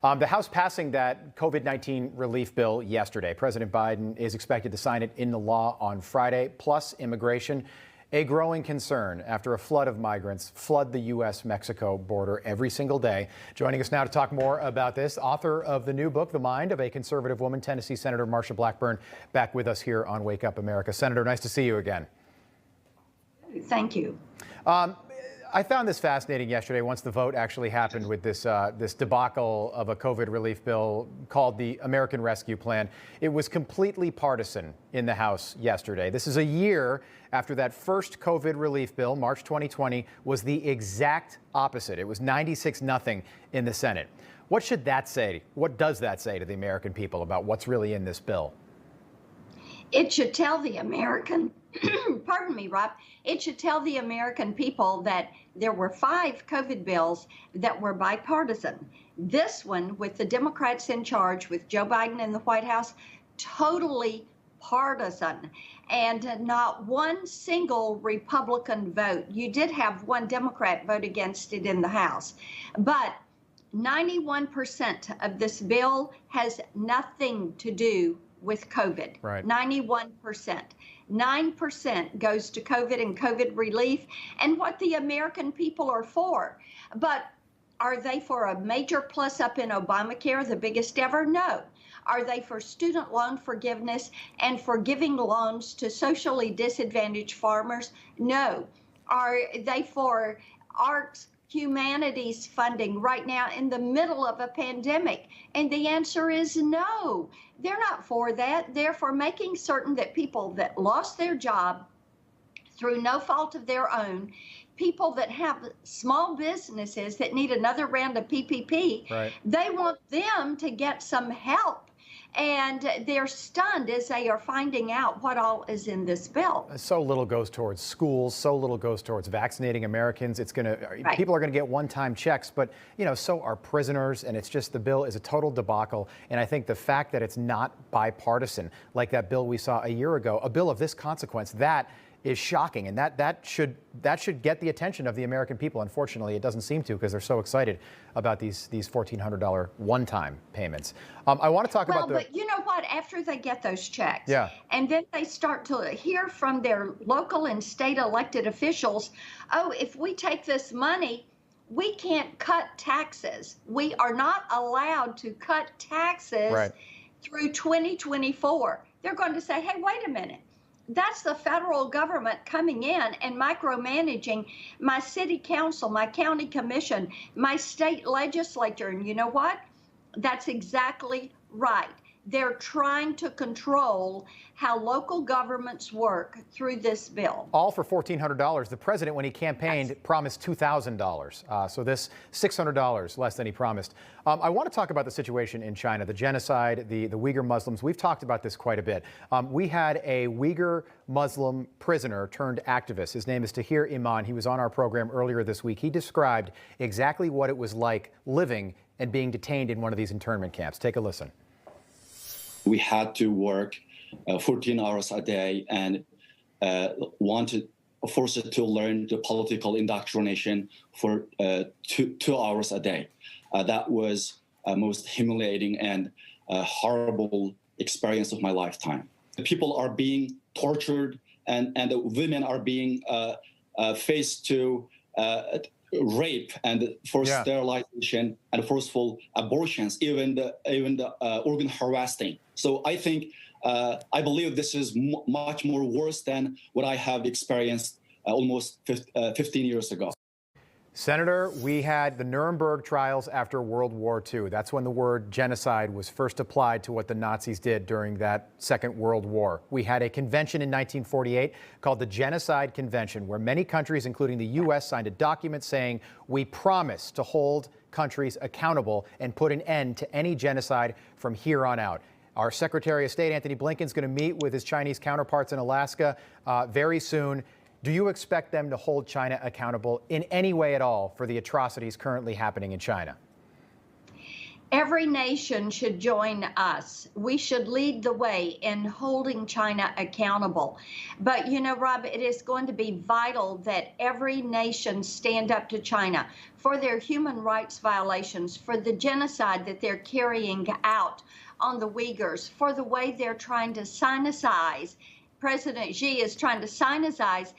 The House passing that COVID-19 relief bill yesterday. President Biden is expected to sign it into law on Friday, plus immigration. A growing concern after a flood of migrants flood the U.S.-Mexico border every single day. Joining us now to talk more about this, author of the new book, The Mind of a Conservative Woman, Tennessee Senator Marsha Blackburn, back with us here on Wake Up America. Senator, nice to see you again. Thank you. I found this fascinating yesterday once the vote actually happened with this debacle of a COVID relief bill called the American Rescue Plan. It was completely partisan in the House yesterday. This is a year after that first COVID relief bill, March 2020, was the exact opposite. It was 96-0 in the Senate. What should that say? What does that say to the American people about what's really in this bill? It should tell the American, pardon me, Rob, it should tell the American people that there were 5 COVID bills that were bipartisan. This one, with the Democrats in charge, with Joe Biden in the White House, totally partisan, and not one single Republican vote. You did have one Democrat vote against it in the House, but 91% of this bill has nothing to do with COVID. Right. 91%. 9% goes to COVID and COVID relief and what the American people are for. But are they for a major plus up in Obamacare, the biggest ever? No. Are they for student loan forgiveness and for giving loans to socially disadvantaged farmers? No. Are they for arts, humanities funding right now in the middle of a pandemic? And the answer is no. They're not for that. They're for making certain that people that lost their job through no fault of their own, people that have small businesses that need another round of PPP, right, they want them to get some help. And they're stunned as they are finding out what all is in this bill. So little goes towards schools, so little goes towards vaccinating Americans. It's Right. People are going to get one-time checks, but so are prisoners, and it's just the bill is a total debacle. And I think the fact that it's not bipartisan, like that bill we saw a year ago, a bill of this consequence, that is shocking, and that should get the attention of the American people. Unfortunately, it doesn't seem to, because they're so excited about these $1,400 one-time payments. I want to talk about but you know what? After they get those checks, yeah, and then they start to hear from their local and state elected officials, oh, if we take this money, we can't cut taxes. We are not allowed to cut taxes right, through 2024. They're going to say, hey, wait a minute. That's the federal government coming in and micromanaging my city council, my county commission, my state legislature. And you know what? That's exactly right. They're trying to control how local governments work through this bill. All for $1,400. The president, when he campaigned, promised $2,000. So this $600 less than he promised. I want to talk about the situation in China, the genocide, the Uyghur Muslims. We've talked about this quite a bit. We had a Uyghur Muslim prisoner turned activist. His name is Tahir Iman. He was on our program earlier this week. He described exactly what it was like living and being detained in one of these internment camps. Take a listen. We had to work 14 hours a day and forced to learn the political indoctrination for 2 hours a day. That was most humiliating and horrible experience of my lifetime. People are being tortured, and the women are being faced to rape and forced sterilization and forceful abortions, even the organ harvesting. So I think, I believe this is much more worse than what I have experienced almost 15 years ago. Senator, we had the Nuremberg trials after World War II. That's when the word genocide was first applied to what the Nazis did during that Second World War. We had a convention in 1948 called the Genocide Convention, where many countries, including the U.S., signed a document saying we promise to hold countries accountable and put an end to any genocide from here on out. Our Secretary of State, Antony Blinken, is going to meet with his Chinese counterparts in Alaska very soon. Do you expect them to hold China accountable in any way at all for the atrocities currently happening in China? Every nation should join us. We should lead the way in holding China accountable. But, you know, Rob, it is going to be vital that every nation stand up to China for their human rights violations, for the genocide that they're carrying out on the Uyghurs, for the way they're trying to sinicize. President Xi is trying to sinicize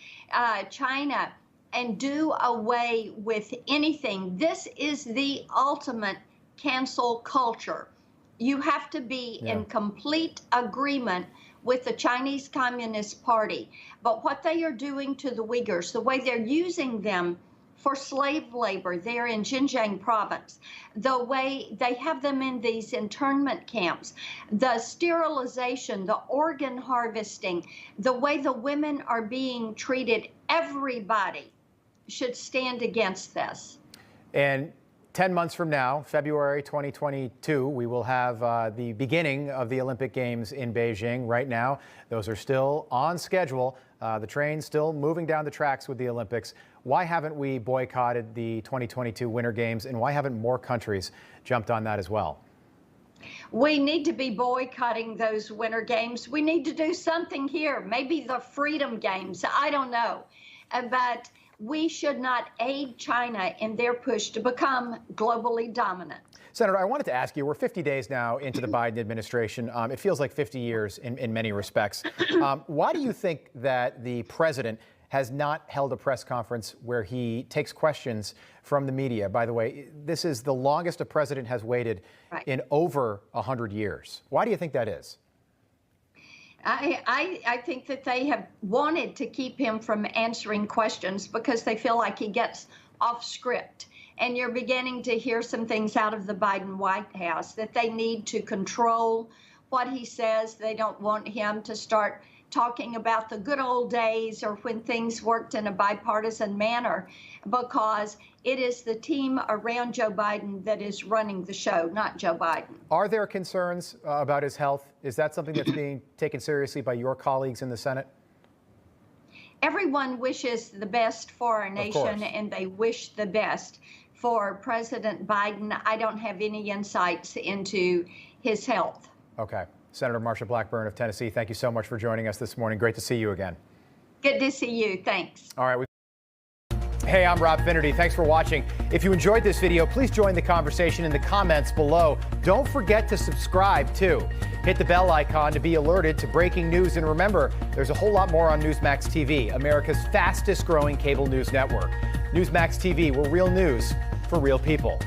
China and do away with anything. This is the ultimate cancel culture. You have to be in complete agreement with the Chinese Communist Party. But what they are doing to the Uyghurs, the way they're using them for slave labor there in Xinjiang province, the way they have them in these internment camps, the sterilization, the organ harvesting, the way the women are being treated, everybody should stand against this. And 10 months from now, February 2022, we will have the beginning of the Olympic Games in Beijing. Right now, those are still on schedule. The train's still moving down the tracks with the Olympics. Why haven't we boycotted the 2022 Winter Games, and why haven't more countries jumped on that as well? We need to be boycotting those Winter Games. We need to do something here, maybe the Freedom Games, I don't know. But we should not aid China in their push to become globally dominant. Senator, I wanted to ask you, we're 50 days now into the Biden administration. It feels like 50 years in many respects. Why do you think that the president has not held a press conference where he takes questions from the media? By the way, this is the longest a president has waited in over 100 years. Why do you think that is? I think that they have wanted to keep him from answering questions because they feel like he gets off script. And you're beginning to hear some things out of the Biden White House that they need to control what he says. They don't want him to start talking about the good old days or when things worked in a bipartisan manner, because it is the team around Joe Biden that is running the show, not Joe Biden. Are there concerns about his health? Is that something that's being taken seriously by your colleagues in the Senate? Everyone wishes the best for our nation, and they wish the best for President Biden. I don't have any insights into his health. Okay. Senator Marsha Blackburn of Tennessee, thank you so much for joining us this morning. Great to see you again. Good to see you. Thanks. All right. Hey, I'm Rob Finnerty. Thanks for watching. If you enjoyed this video, please join the conversation in the comments below. Don't forget to subscribe, too. Hit the bell icon to be alerted to breaking news. And remember, there's a whole lot more on Newsmax TV, America's fastest growing cable news network. Newsmax TV, we're real news for real people.